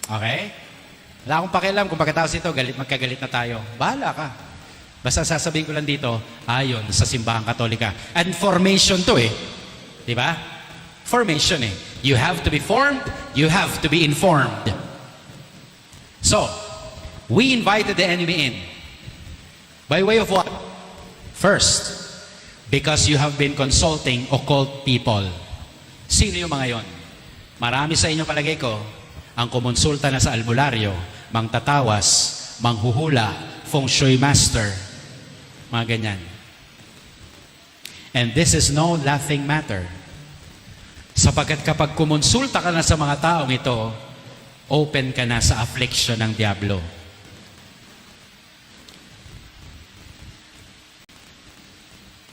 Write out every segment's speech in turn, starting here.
Okay? Wala akong pakialam kung pagkatapos ito, magkagalit na tayo. Bahala ka. Basta sasabihin ko lang dito, ayon sa simbahang Katolika. And formation to eh. Di ba? Formation eh. You have to be formed, you have to be informed. So, we invited the enemy in. By way of what? First, because you have been consulting occult people. Sino yung mga yon? Marami sa inyo palagay ko, ang kumonsulta na sa albularyo, mangtatawas, manghuhula, feng shui master, mga ganyan. And this is no laughing matter. Sapagkat kapag kumonsulta ka na sa mga taong ito, open ka na sa affliction ng diablo.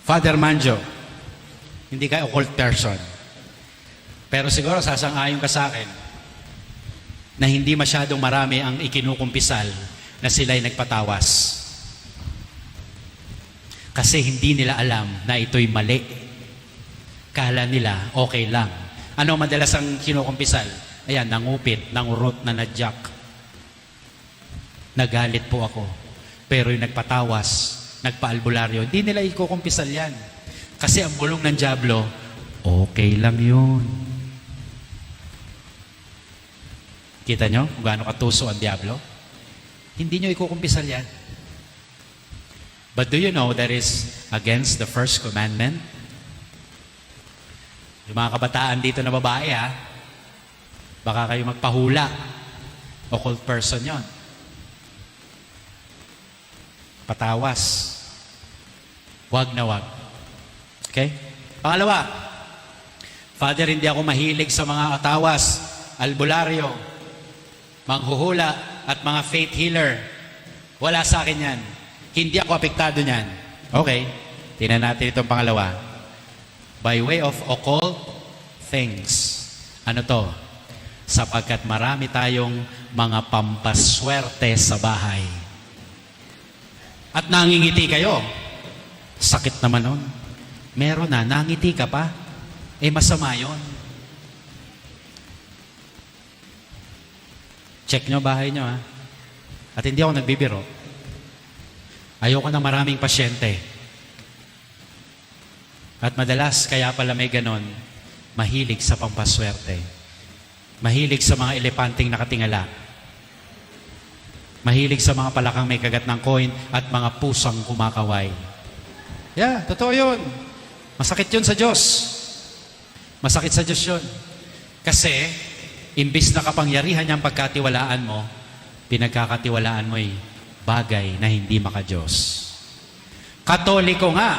Father Manjo, hindi ka occult person. Pero siguro sasang-ayon ka sa akin na hindi masyadong marami ang ikinukumpisal na sila'y nagpatawas. Kasi hindi nila alam na ito'y mali. Kala nila okay lang. Ano madalas ang kinukumpisal? Ayan, nangupit, nangurot, nanadyak. Nagalit po ako. Pero yung nagpatawas, nagpaalbularyo, hindi nila ikukumpisal yan. Kasi ang bulong ng diablo, okay lang yun. Kita nyo kung gaano katuso ang diablo? Hindi nyo ikukumpisal yan. But do you know that is against the first commandment? Yung mga kabataan dito na babae ha, baka kayo magpahula. Occult person yon. Patawas. Wag na wag. Okay? Pangalawa, Father, hindi ako mahilig sa mga atawas, albularyo, manghuhula, at mga faith healer. Wala sa akin yan. Hindi ako apektado niyan. Okay. Tingnan natin itong pangalawa. By way of occult things. Ano to? Sapagkat marami tayong mga pampaswerte sa bahay. At nangingiti kayo. Sakit naman nun. Meron na, nangiti ka pa. Eh masama yun. Check nyo bahay nyo ha. At hindi ako nagbibiro. Ayoko na maraming pasyente. At madalas, kaya pala may ganon, mahilig sa pampaswerte. Mahilig sa mga elepanting nakatingala. Mahilig sa mga palakang may kagat ng coin at mga pusang kumakaway. Yeah, totoo yun. Masakit yun sa Diyos. Masakit sa Diyos yun. Kasi, imbis na kapangyarihan niyang pagkatiwalaan mo, pinagkakatiwalaan mo'y bagay na hindi maka-Diyos. Katoliko nga,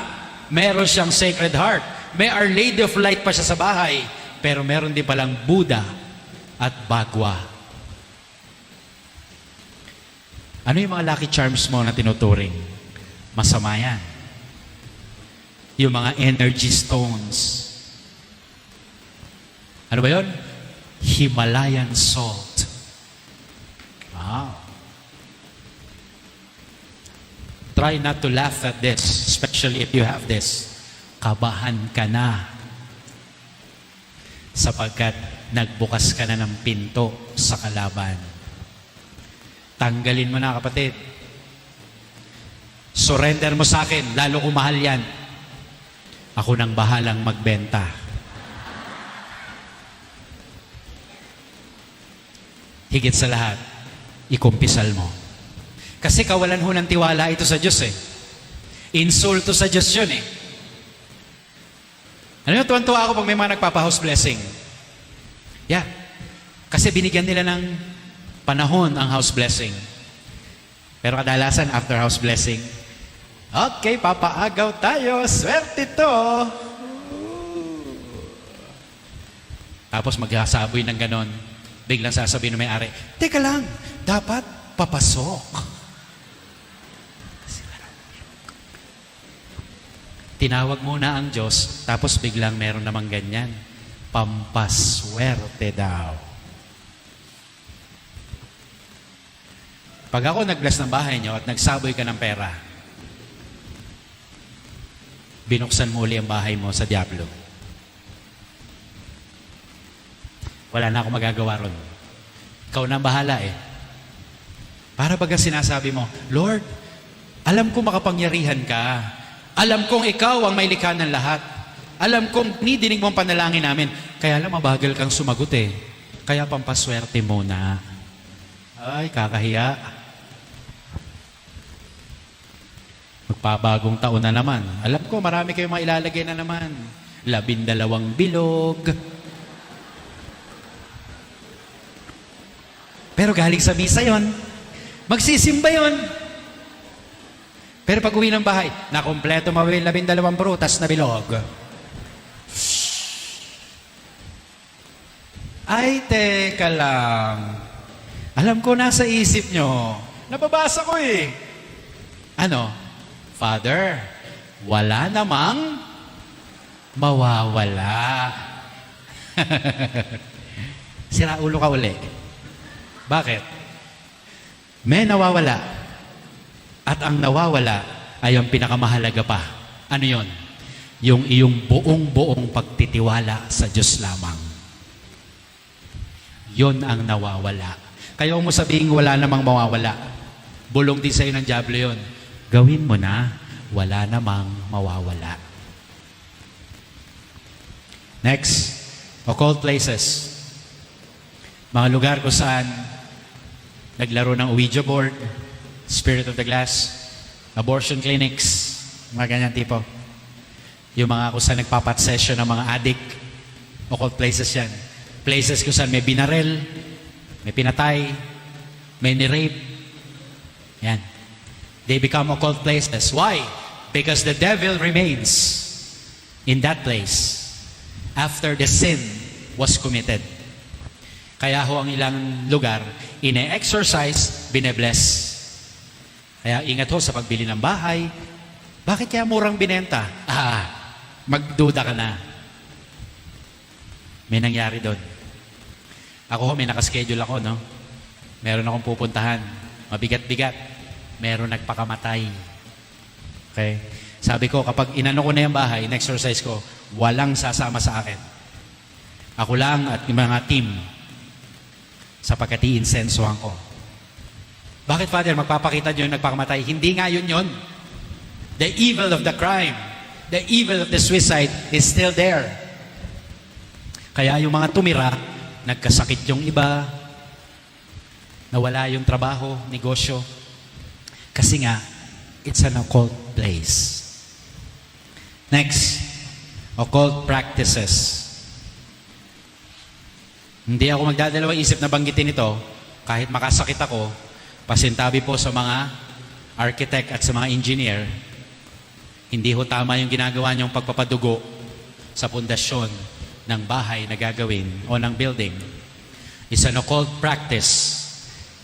meron siyang Sacred Heart. May Our Lady of Light pa siya sa bahay. Pero meron din palang Buddha at Bagwa. Ano yung mga lucky charms mo na tinuturing? Masama yan. Yung mga energy stones. Ano ba yun? Himalayan salt. Wow. Try not to laugh at this, especially if you have this. Kabahan ka na. Sapagkat nagbukas ka na ng pinto sa kalaban. Tanggalin mo na, kapatid. Surrender mo sa akin, lalo kung mahal yan. Ako nang bahalang magbenta. Higit sa lahat, ikumpisal mo. Kasi kawalan ho ng tiwala ito sa Diyos eh. Insulto sa Diyos yun eh. Ano yung tuwan-tuwa ako pag may mga nagpapa-house blessing? Yeah. Kasi binigyan nila ng panahon ang house blessing. Pero kadalasan after house blessing, okay, papaagaw tayo. Swerte to. Tapos magsasaboy ng ganon. Biglang sasabihin ng may-ari, teka lang, dapat papasok. Tinawag muna ang Diyos, tapos biglang meron namang ganyan. Pampaswerte daw. Pag ako nag-bless ng bahay nyo at nagsaboy ka ng pera, binuksan mo uli ang bahay mo sa diablo. Wala na akong magagawa ron. Ikaw na ang bahala eh. Para baga sinasabi mo, Lord, alam ko makapangyarihan ka. Alam kong ikaw ang may likha ng lahat. Alam kong nidinig mo ang panalangin namin. Kaya alam, mabagal kang sumagot eh. Kaya pampaswerte muna. Ay, kakahiya. Magpabagong taon na naman. Alam ko, marami kayong mga ilalagay na naman. 12 bilog. Pero galing sa misa yon, magsisimba yon. Pero pag uwi ng bahay, nakompleto mo 12 prutas na bilog. Ay, teka lang. Alam ko nasa isip nyo. Nababasa ko eh. Ano? Father, wala namang mawawala. Sira ulo ka uli. Bakit? May nawawala. At ang nawawala ay ang pinakamahalaga pa. Ano yon? Yung iyong buong-buong pagtitiwala sa Diyos lamang. Yon ang nawawala. Kaya mo sabihin wala namang mawawala. Bulong din sa'yo ng dyablo yon. Gawin mo na, wala namang mawawala. Next, occult places. Mga lugar kung saan naglaro ng Ouija board, Spirit of the Glass, abortion clinics, mga ganyan tipo. Yung mga kung saan nagpapat session ng mga addict, occult places yan. Places kung saan may binarel, may pinatay, may ni-rape. Yan. They become occult places. Why? Because the devil remains in that place after the sin was committed. Kaya ho ang ilang lugar, ine-exorcise, bine-bless. Kaya ingat ho sa pagbili ng bahay. Bakit kaya murang binenta? Magduda ka na. May nangyari doon. Ako ho, may nakaschedule ako, no? Meron akong pupuntahan. Mabigat-bigat. Meron nagpakamatay. Okay? Sabi ko, kapag inano ko na yung bahay, in-exercise ko, walang sasama sa akin. Ako lang at yung mga team sapagkat i-insensohan ko. Bakit, Father, magpapakita nyo yung nagpakamatay? Hindi nga yun yun. The evil of the crime, the evil of the suicide is still there. Kaya yung mga tumira, nagkasakit yung iba, nawala yung trabaho, negosyo. Kasi nga, it's an occult place. Next, occult practices. Hindi ako magdadalawang isip na banggitin ito, kahit makasakit ako, pasintabi po sa mga architect at sa mga engineer, hindi ho tama yung ginagawa niyong pagpapadugo sa pundasyon ng bahay na gagawin o ng building. It's an occult practice.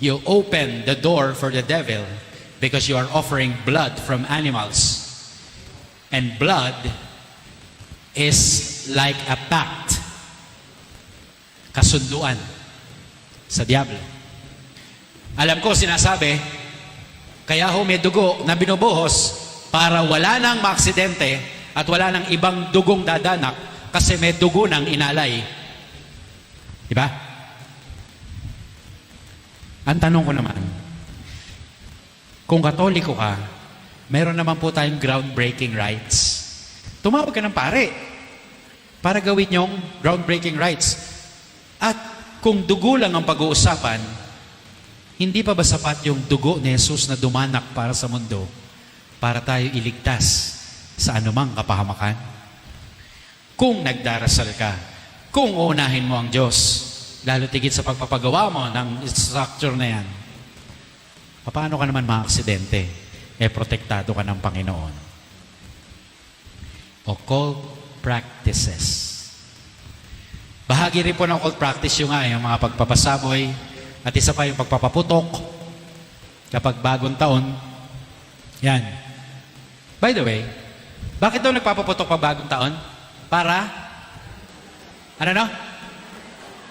You open the door for the devil because you are offering blood from animals. And blood is like a pact. Kasunduan sa diablo. Alam ko, sinasabi, kaya ho may dugo na binubuhos para wala nang maaksidente at wala nang ibang dugong dadanak kasi may dugo ng inalay. Diba? Ang tanong ko naman, kung Katoliko ka, meron naman po tayong groundbreaking rights. Tumawag ka ng pare para gawin yung groundbreaking rights. At kung dugo lang ang pag-uusapan, hindi pa ba sapat yung dugo ni Jesus na dumanak para sa mundo para tayo iligtas sa anumang kapahamakan? Kung nagdarasal ka, kung uunahin mo ang Diyos, lalo tigit sa pagpapagawa mo ng structure na yan, paano ka naman maaksidente? Protektado ka ng Panginoon. Occult practices. Bahagi rin po ng occult practice yung mga pagpapasaboy at isa pa yung pagpapaputok kapag bagong taon. Yan. By the way, bakit daw nagpapaputok pa bagong taon? Para? Ano no?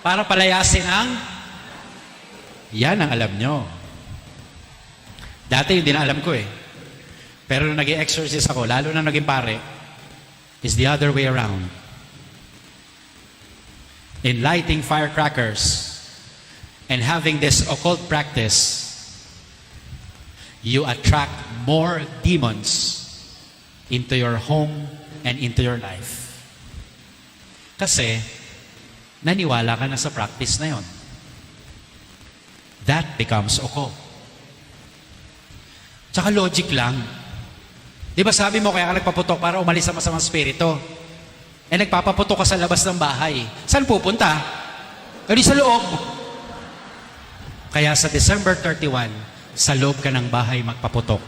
Para palayasin ang? Yan ang alam nyo. Dati hindi na alam ko eh. Pero nung nag-exorcist ako, lalo na naging pare, is the other way around. In lighting firecrackers and having this occult practice, you attract more demons into your home and into your life. Kasi, naniwala ka na sa practice na yon. That becomes occult. Tsaka logic lang. Di ba sabi mo kaya ka nagpaputok para umalis sa masamang spirito? Eh nagpapaputok ka sa labas ng bahay. Saan pupunta? Kali sa loob. Kaya sa December 31, sa loob ka ng bahay magpaputok.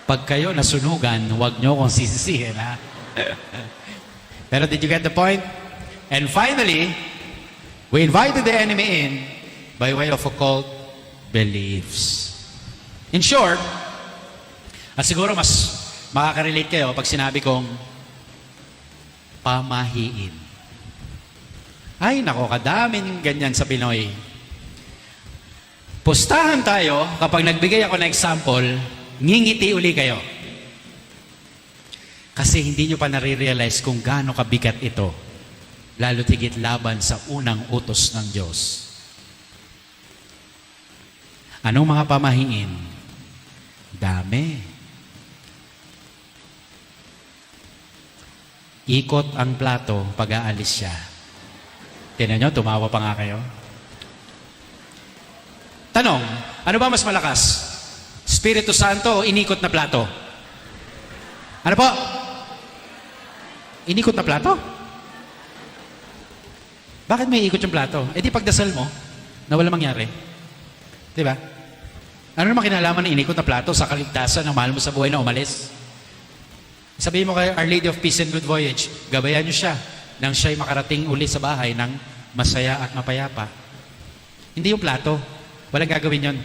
Pag kayo nasunugan, huwag nyo kong sisisihin, ha? Pero did you get the point? And finally, we invited the enemy in by way of occult beliefs. In short, at siguro mas makaka-relate kayo pag sinabi kong pamahiin. Ay, nako, kadaming ganyan sa Pinoy. Pustahan tayo, kapag nagbigay ako ng example, ngingiti uli kayo. Kasi hindi nyo pa nare-realize kung gaano kabigat ito, lalo tigit laban sa unang utos ng Diyos. Anong mga pamahiin? Dami. Ikot ang plato pag aalis siya. Tingnan nyo, tumawa pa nga kayo. Tanong, ano ba mas malakas? Espiritu Santo o inikot na plato? Ano po? Inikot na plato? Bakit may ikot yung plato? Eh di pagdasal mo, na wala mangyari. Di ba? Ano naman kinalaman ng inikot na plato sa kaligtasan ng mahal mo sa buhay na umalis? Sabihin mo kay Our Lady of Peace and Good Voyage, gabayan niyo siya nang siya'y makarating uli sa bahay ng masaya at mapayapa. Hindi yung plato. Walang gagawin yon.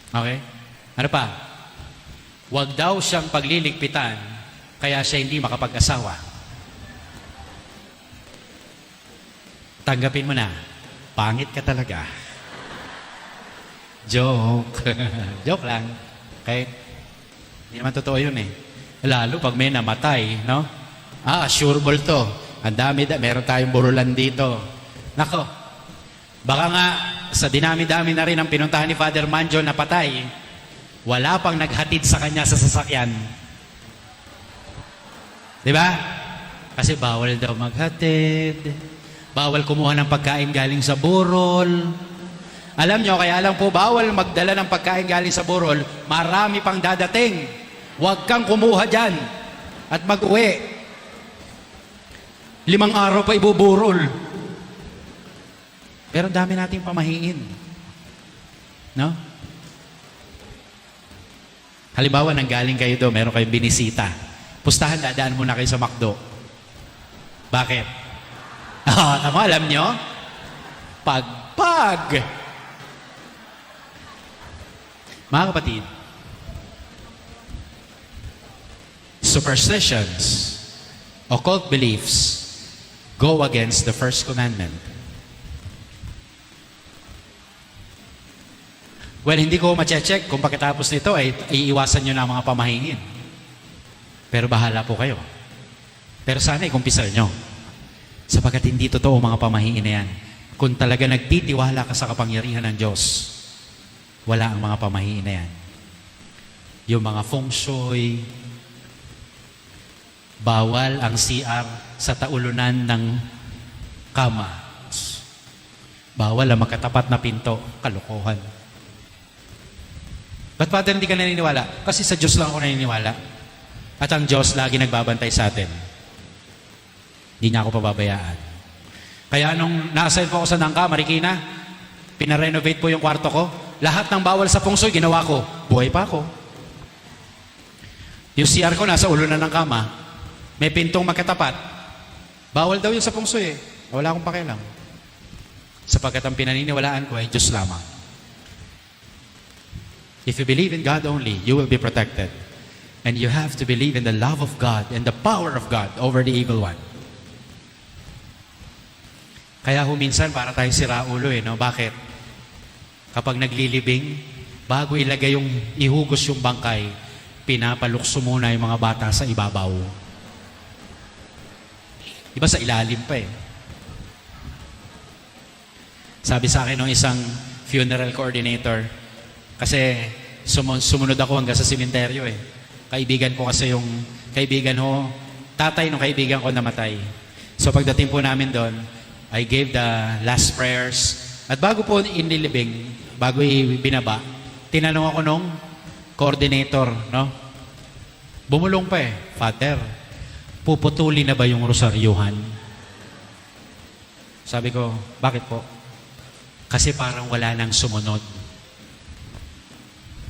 Okay? Ano pa? Huwag daw siyang pagliligpitan kaya siya hindi makapag-asawa. Tanggapin mo na, pangit ka talaga. Joke. Joke lang. Okay? Hindi naman totoo yun eh. Lalo pag may namatay, no? Sure ball to. Ang dami, meron tayong burulan dito. Nako, baka nga sa dinami-dami na rin ang pinuntahan ni Father Manjo na patay, wala pang naghatid sa kanya sa sasakyan. Di ba? Kasi bawal daw maghatid. Bawal kumuha ng pagkain galing sa burol. Alam nyo, kaya lang po bawal magdala ng pagkain galing sa burol. Marami pang dadating. Huwag kang kumuha dyan at mag-uwi. 5 araw pa ibuburol. Pero dami nating pamahiin. No? Halimbawa, nanggaling kayo doon, meron kayong binisita. Pustahan, dadaan muna kayo sa McDo. Bakit? Alam nyo? Pagpag. Mga kapatid, superstitions, occult beliefs, go against the first commandment. Well, hindi ko ma-check kung pagkatapos nito ay iiwasan nyo na ang mga pamahiin. Pero bahala po kayo. Pero sana ikumpisal nyo. Sapagkat hindi totoo mga pamahiin na yan. Kung talaga nagtitiwala ka sa kapangyarihan ng Diyos, wala ang mga pamahiin na yan. Yung mga feng shui, bawal ang CR sa taulunan ng kama. Bawal ang magkatapat na pinto. Kalokohan. Ba't Father hindi ka naniniwala? Kasi sa Diyos lang ako naniniwala. At ang Diyos lagi nagbabantay sa atin. Hindi niya ako pababayaan. Kaya nung nasa po ako sa Nangka, Marikina, pinarenovate po yung kwarto ko. Lahat ng bawal sa feng shui, ginawa ko. Buhay pa ako. Yung CR ko nasa ulo na ng kama. May pintong magkatapat. Bawal daw yun sa feng shui eh. Wala akong pakialam. Sapagkat ang pinaniniwalaan ko ay Diyos lamang. If you believe in God only, you will be protected. And you have to believe in the love of God and the power of God over the evil one. Kaya huminsan para tayo siraulo eh, no? Bakit? Kapag naglilibing, bago ilagay yung ihugos yung bangkay, pinapalukso muna yung mga bata sa ibabaw. Diba sa ilalim pa eh. Sabi sa akin ng isang funeral coordinator, kasi sumunod ako hanggang sa sementeryo eh. Kaibigan ko kasi yung tatay ng kaibigan ko namatay. So pagdating po namin doon, I gave the last prayers. At bago po inilibing, bago ibinaba, tinanong ako nung coordinator, no? Bumulong pa eh, Father, puputuli na ba yung rosaryuhan? Sabi ko, bakit po? Kasi parang wala nang sumunod.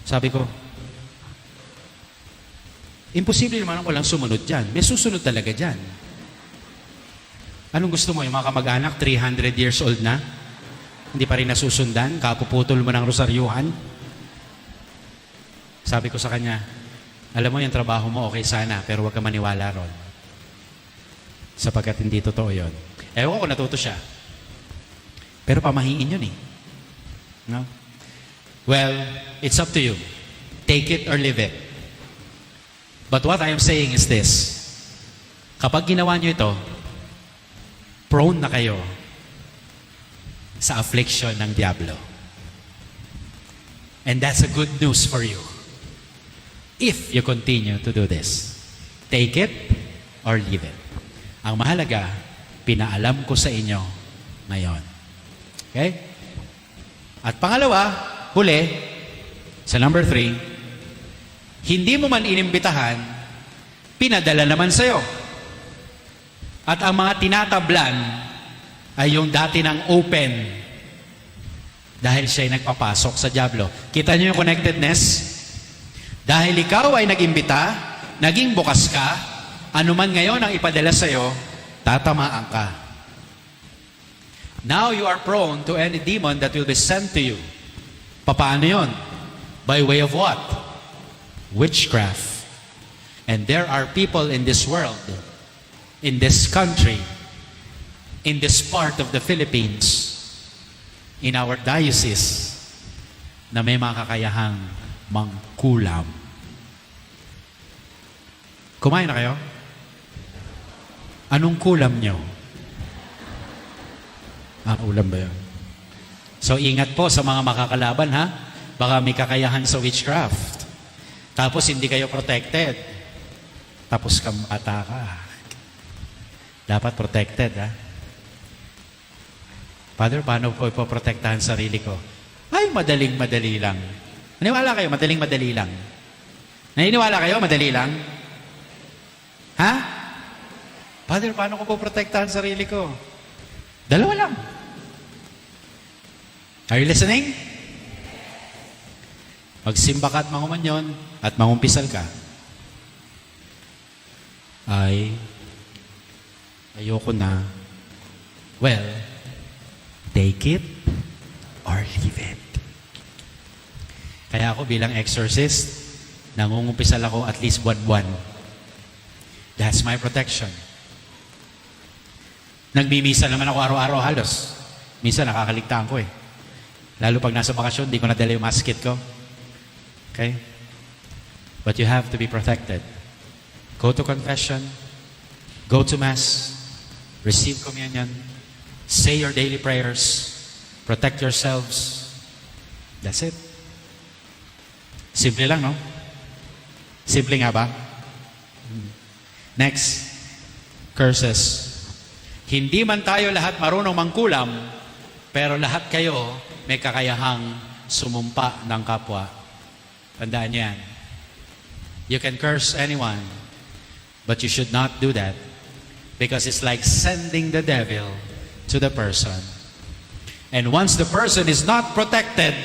Sabi ko, imposible naman walang sumunod dyan. May susunod talaga dyan. Anong gusto mo? Yung mga kamag-anak, 300 years old na? Hindi pa rin nasusundan? Kapuputol mo ng rosaryuhan? Sabi ko sa kanya, alam mo yung trabaho mo okay sana, pero huwag ka maniwala ron. Sapagkat hindi totoo yun. Ewan ko natuto siya. Pero pamahiin yun eh. No? Well, it's up to you. Take it or leave it. But what I am saying is this. Kapag ginawa nyo ito, prone na kayo sa affliction ng diablo. And that's a good news for you. If you continue to do this. Take it or leave it. Ang mahalaga, pinaalam ko sa inyo ngayon. Okay? At pangalawa, huli, sa number 3, hindi mo man inimbitahan, pinadala naman sa'yo. At ang mga tinatablan ay yung dati ng open dahil siya'y nagpapasok sa diablo. Kita niyo yung connectedness? Dahil ikaw ay nag-imbita, naging bukas ka, anuman ngayon ang ipadala sa'yo, tatamaan ka. Now you are prone to any demon that will be sent to you. Paano yun? By way of what? Witchcraft. And there are people in this world, in this country, in this part of the Philippines, in our diocese, na may mga kakayahang mangkulam. Kumain na kayo? Anong kulam nyo? Ulam ba yun? So ingat po sa mga makakalaban ha. Baka may kakayahan sa witchcraft. Tapos hindi kayo protected. Tapos kamata ka. Dapat protected ha. Father, paano po ipoprotektahan sarili ko? Ay, madaling-madali lang. Naniwala kayo, madaling-madali lang. Naniniwala kayo, madali lang? Ha? Father, paano ko po protektahan sarili ko? Dalawa lang. Are you listening? Magsimba ka at mangumanyon at mangumpisal ka. Ayoko na. Well, take it or leave it. Kaya ako bilang exorcist, nangungumpisal ako at least buwan-buwan. That's my protection. Nagmimisa naman ako araw-araw halos. Minsan nakakaligtaan ko eh. Lalo pag nasa bakasyon, di ko nadala yung maskit ko. Okay? But you have to be protected. Go to confession. Go to Mass. Receive communion. Say your daily prayers. Protect yourselves. That's it. Simple lang, no? Simple nga ba? Next. Curses. Hindi man tayo lahat marunong mangkulam, pero lahat kayo may kakayahang sumumpa ng kapwa. Tandaan niyo yan. You can curse anyone, but you should not do that because it's like sending the devil to the person. And once the person is not protected,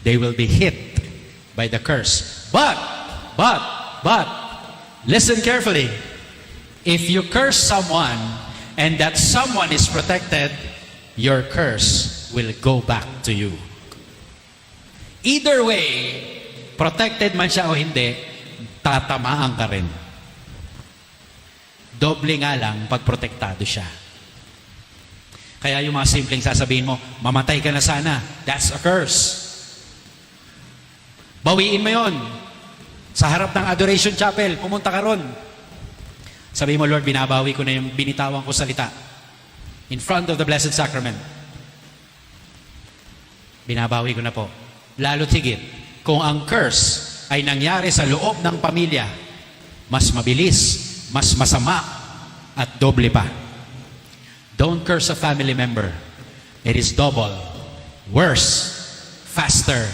they will be hit by the curse. But, listen carefully. If you curse someone and that someone is protected, your curse will go back to you. Either way, protected man siya o hindi, tatamaan ka rin. Doble nga lang pag protektado siya. Kaya yung mga simpleng sasabihin mo, mamatay ka na sana, that's a curse. Bawiin mo yon. Sa harap ng Adoration Chapel, pumunta ka ron. Sabi mo, Lord, binabawi ko na yung binitawan ko salita in front of the Blessed Sacrament. Binabawi ko na po. Lalo't higit, kung ang curse ay nangyari sa loob ng pamilya, mas mabilis, mas masama, at doble pa. Don't curse a family member. It is double, worse, faster.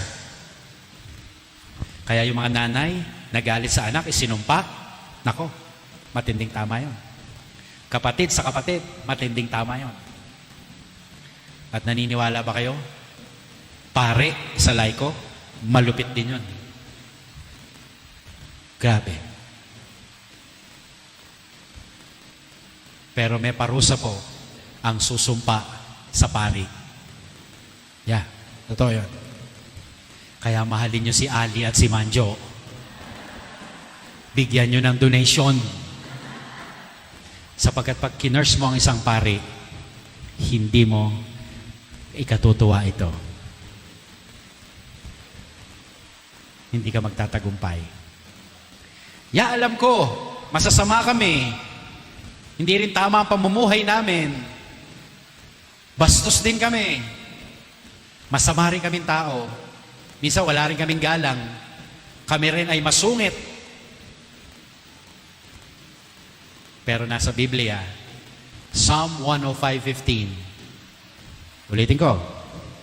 Kaya yung mga nanay, nagalit sa anak, isinumpa, nako, matinding tama yon. Kapatid sa kapatid, matinding tama yon. At naniniwala ba kayo? Pare sa laiko, malupit din yun. Grabe. Pero may parusa po ang susumpa sa pari. Yeah, totoo yun. Kaya mahalin nyo si Ali at si Manjo. Bigyan nyo ng donation. Sapagkat pag kinurse mo ang isang pari, hindi mo ikatutuwa ito. Hindi ka magtatagumpay. Ya, alam ko, masasama kami. Hindi rin tama ang pamumuhay namin. Bastos din kami. Masama rin kaming tao. Minsan wala rin kaming galang. Kami rin ay masungit. Pero nasa Biblia, Psalm 105:15. Ulitin ko.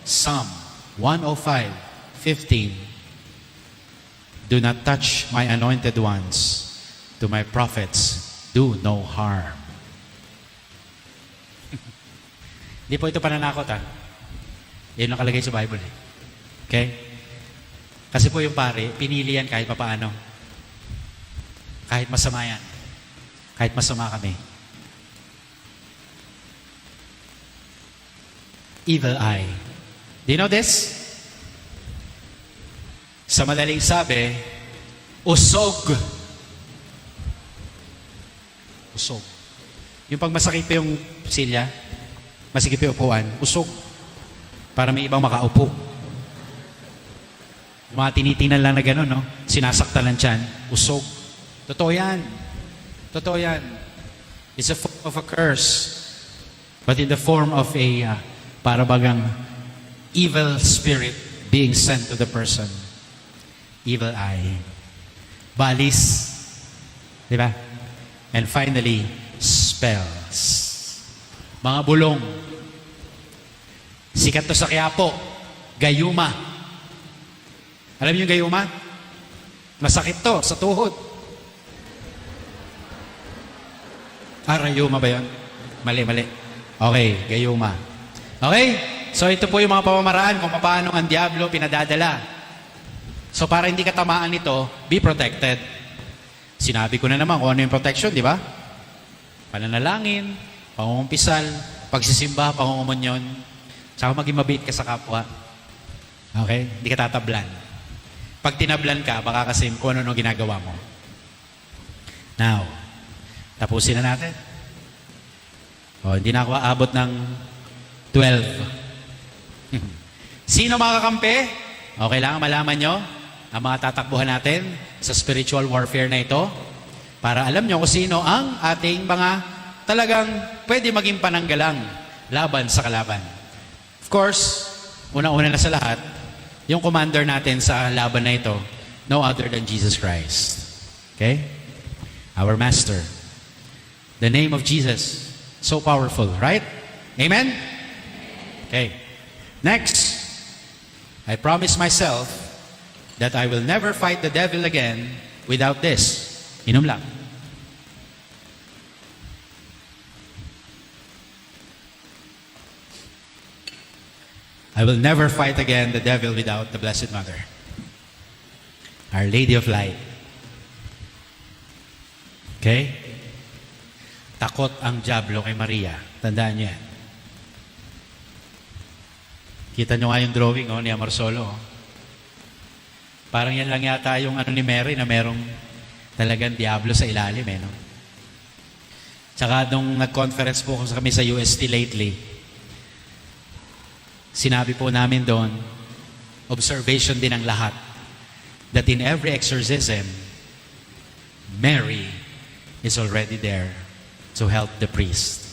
Psalm 105:15. Do not touch my anointed ones. To my prophets, do no harm. Hindi po ito pananakot, ha? Yan ang nakalagay sa Bible, eh. Okay? Kasi po yung pare, pinili yan kahit papaano. Kahit masama yan. Kahit masama kami. Evil eye. Do you know this? Sa madaling sabi, usog. Usog. Yung pag masakit pa yung silya, masikip yung upuan, usog. Para may ibang makaupo. Yung mga tinitingnan lang na gano'n, no? Sinasaktan lang tiyan, usog. Totoo yan. Totoo yan. It's a form of a curse. But in the form of a, para bagang evil spirit being sent to the person. Evil eye. Balis. Di ba? And finally, spells. Mga bulong. Sikat to sa Quiapo. Gayuma. Alam niyo yung gayuma? Masakit to sa tuhod. Rayuma ba yun? Mali. Okay, gayuma. Okay? So ito po yung mga pamamaraan kung paano ang diablo pinadadala. So para hindi ka tamaan nito, be protected. Sinabi ko na naman kung ano yung protection, di ba? Pananalangin, pangungumpisal, pagsisimba, pangungumunyon, tsaka maging mabait ka sa kapwa. Okay? Hindi ka tatablan. Pag tinablan ka, baka kasi kung ano ginagawa mo. Now, tapusin na natin. Hindi na ako aabot ng 12. Sino makakampi? Kailangan malaman nyo ang mga tatakbuhan natin sa spiritual warfare na ito para alam nyo kung sino ang ating mga talagang pwede maging pananggalang laban sa kalaban. Of course, unang-una na sa lahat, yung commander natin sa laban na ito, no other than Jesus Christ. Okay? Our Master. The name of Jesus, so powerful, right? Amen? Okay. Next, I promise myself that I will never fight the devil again without this. Inom lang. I will never fight again the devil without the Blessed Mother, Our Lady of Light. Okay? Takot ang diablo kay Maria. Tandaan niyo yan. Kita nyo nga yung drawing ni Amarsolo. Parang yan lang yata yung ni Mary na merong talagang diablo sa ilalim. No? Tsaka nung nag-conference po kami sa UST lately, sinabi po namin doon, observation din ng lahat, that in every exorcism, Mary is already there to help the priest.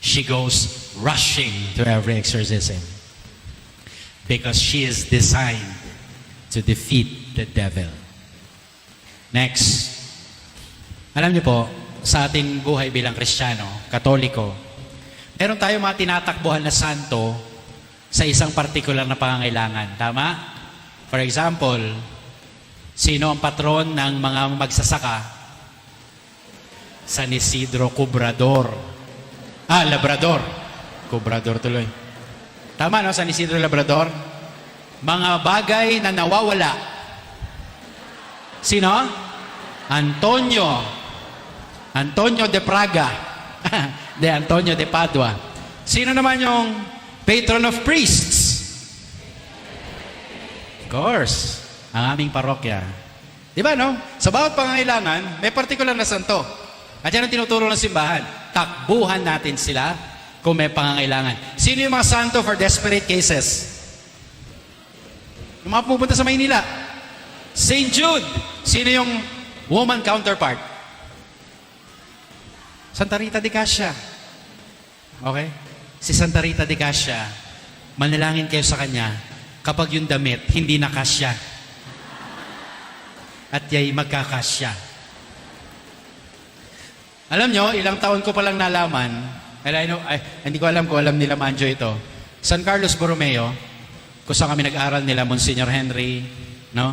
She goes rushing to every exorcism. because she is designed to defeat the devil. Next. Alam niyo po, sa ating buhay bilang Kristiyano, Katoliko, meron tayo mga tinatakbuhan na santo sa isang partikular na pangangailangan. Tama? For example, sino ang patron ng mga magsasaka? San Isidro Cobrador. Labrador. Cobrador tuloy. Tama, no? San Isidro Labrador. Mga bagay na nawawala. Sino? Antonio de Praga. De Antonio de Padua. Sino naman yung patron of priests? Of course, ang aming parokya. Di ba, no? Sa bawat pangangailangan, may partikular na santo. At yan ang tinuturo ng simbahan. Takbuhan natin sila kung may pangangailangan. Sino yung mga santo for desperate cases? Yung mga pupunta sa Maynila. St. Jude. Sino yung woman counterpart? Santa Rita de Cassia. Okay? Si Santa Rita de Cassia, manalangin kayo sa kanya kapag yung damit hindi na kasya. At yay magkakasya. Alam nyo, ilang taon ko palang nalaman, hindi ko alam kung alam nila Manjo ito, San Carlos Borromeo, kung saan kami nag-aral nila, Monsignor Henry, no?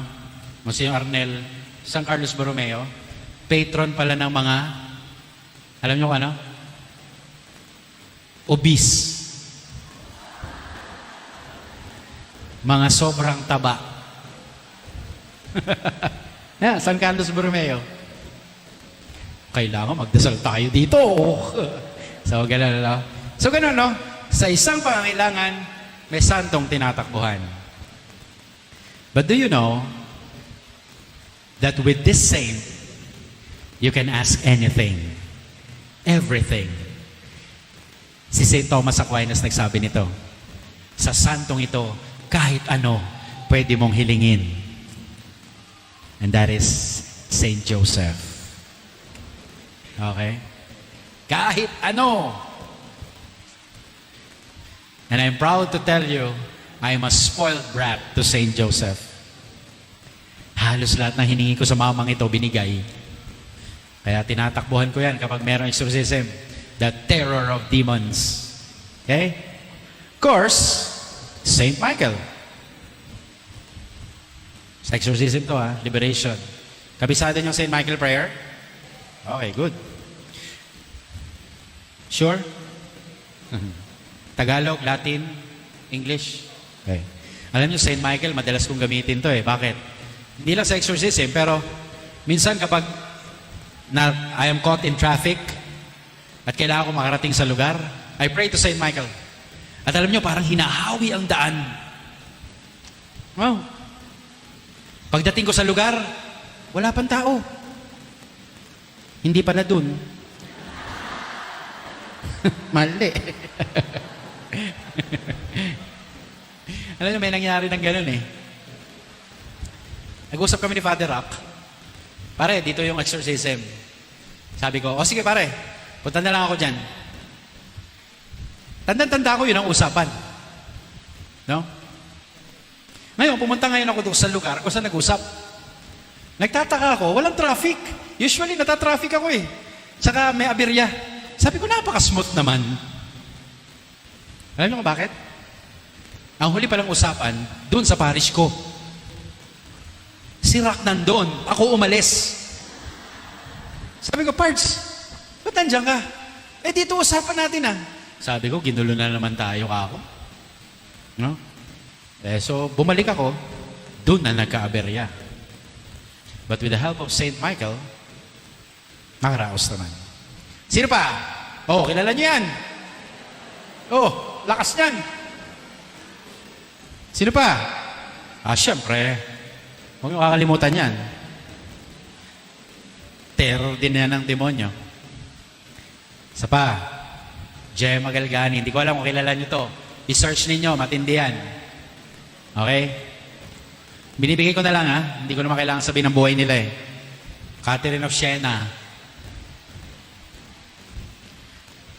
Monsignor Arnel, San Carlos Borromeo, patron pala ng mga, alam nyo ano? Obese. Mga sobrang taba. Yeah, San Carlos Borromeo. Kailangan magdasal tayo dito. So, gano'n, no? So, gano'n, no? Sa isang pangangailangan, may santong tinatakbuhan. But do you know that with this saint, you can ask anything, everything. Si St. Thomas Aquinas nagsabi nito, sa santong ito, kahit ano, pwede mong hilingin. And that is St. Joseph. Okay? Kahit ano. And I'm proud to tell you, I'm a spoiled brat to St. Joseph. Halos lahat ng hiningi ko sa mamang ito, binigay. Kaya tinatakbuhan ko yan kapag merong exorcism. The terror of demons. Okay? Of course, St. Michael. Sa exorcism to, liberation. Kabisado niyong St. Michael prayer? Okay, good. Sure? Tagalog, Latin, English? Okay. Alam niyo, St. Michael, madalas kong gamitin to Bakit? Hindi lang sa exorcism, pero minsan kapag I am caught in traffic at kailangan ko makarating sa lugar, I pray to St. Michael. At alam niyo, parang hinahawi ang daan. Wow. Pagdating ko sa lugar, wala pang tao. Hindi pa na dun. Mali. Alam niyo, may nangyari ng ganun Nag-usap kami ni Father Rock. Pare, dito yung exorcism. Sabi ko, sige pare, punta na lang ako dyan. Tanda-tanda ko yun ang usapan. No? Ngayon, pumunta ngayon ako doon sa lugar kung saan nag-usap. Nagtataka ako, walang traffic. Usually, natatraffic ako Tsaka may aberya. Sabi ko, napaka-smooth naman. Alam niyo kung bakit? Ang huli palang usapan, doon sa parish ko. Si Rock nandun. Ako umalis. Sabi ko, Pards, ba't nandiyan ka? Dito usapan natin Sabi ko, ginulo na naman tayo ako. No? So, bumalik ako, doon na nagka-aberya. But with the help of St. Michael, nakaraos naman. Sino pa? Kilala niyo yan. Lakas niyan. Sino pa? Siyempre. Huwag niyo kakalimutan yan. Terror din yan ng demonyo. Isa pa, Gemma Galgani. Hindi ko alam kung kilala niyo to. I-search ninyo, matindi yan. Okay? Binibigay ko na lang Hindi ko naman kailangan sabihin ng buhay nila Catherine of Siena.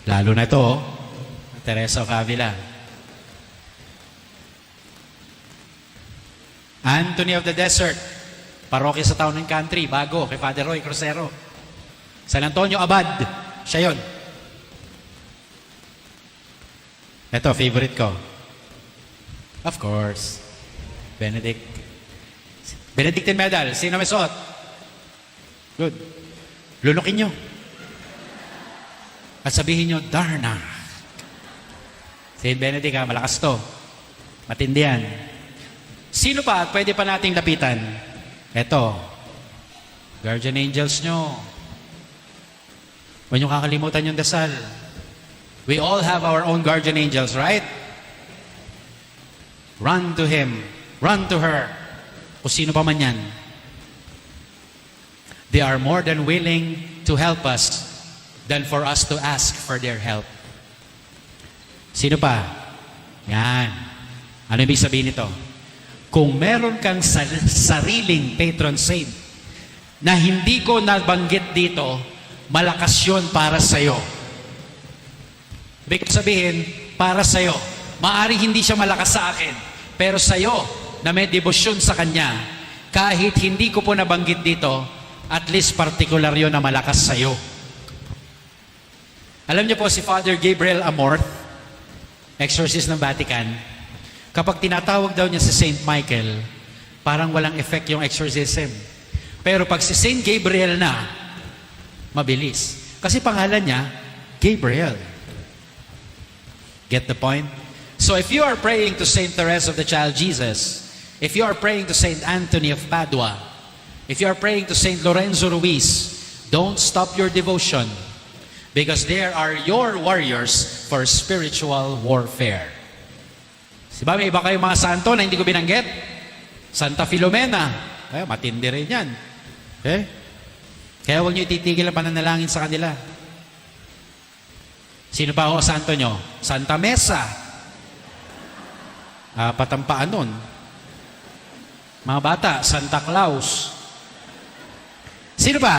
Lalo na ito, Teresa of Avila. Anthony of the Desert, parokya sa Town and Country, bago, kay Father Roy Crucero. San Antonio Abad, siya yun. Ito, favorite ko. Of course, Benedict. Benedictine medal, sino may suot? Good. Lulukin nyo. At sabihin nyo, Darna. Saint Benedict, malakas to. Matindi yan. Sino pa at pwede pa nating lapitan? Eto, guardian angels nyo. Huwag nyo kakalimutan yung dasal. We all have our own guardian angels, right? Run to him. Run to her. Kung sino pa man yan. They are more than willing to help us than for us to ask for their help. Sino pa? Yan. Ano ibig sabihin nito? Kung meron kang sariling patron saint na hindi ko nabanggit dito, malakas yun para sa'yo. Ibig sabihin, para sa'yo. Maaari hindi siya malakas sa akin, pero sa'yo, na may debosyon sa Kanya, kahit hindi ko po nabanggit dito, at least particular yun na malakas sa'yo. Alam niyo po si Father Gabriel Amorth, exorcist ng Vatican, kapag tinatawag daw niya si Saint Michael, parang walang effect yung exorcism. Pero pag si Saint Gabriel na, mabilis. Kasi pangalan niya, Gabriel. Get the point? So if you are praying to Saint Therese of the Child Jesus, if you are praying to Saint Anthony of Padua, if you are praying to Saint Lorenzo Ruiz, don't stop your devotion because there are your warriors for spiritual warfare. Diba, may iba kayong mga santo na hindi ko binanggit? Santa Filomena. Ay, matindi rin yan. Okay? Kaya huwag nyo ititigil ang pananalangin sa kanila. Sino pa ako santo nyo? Santa Mesa. Patampaan nun. Mga bata, Santa Claus. Sino ba?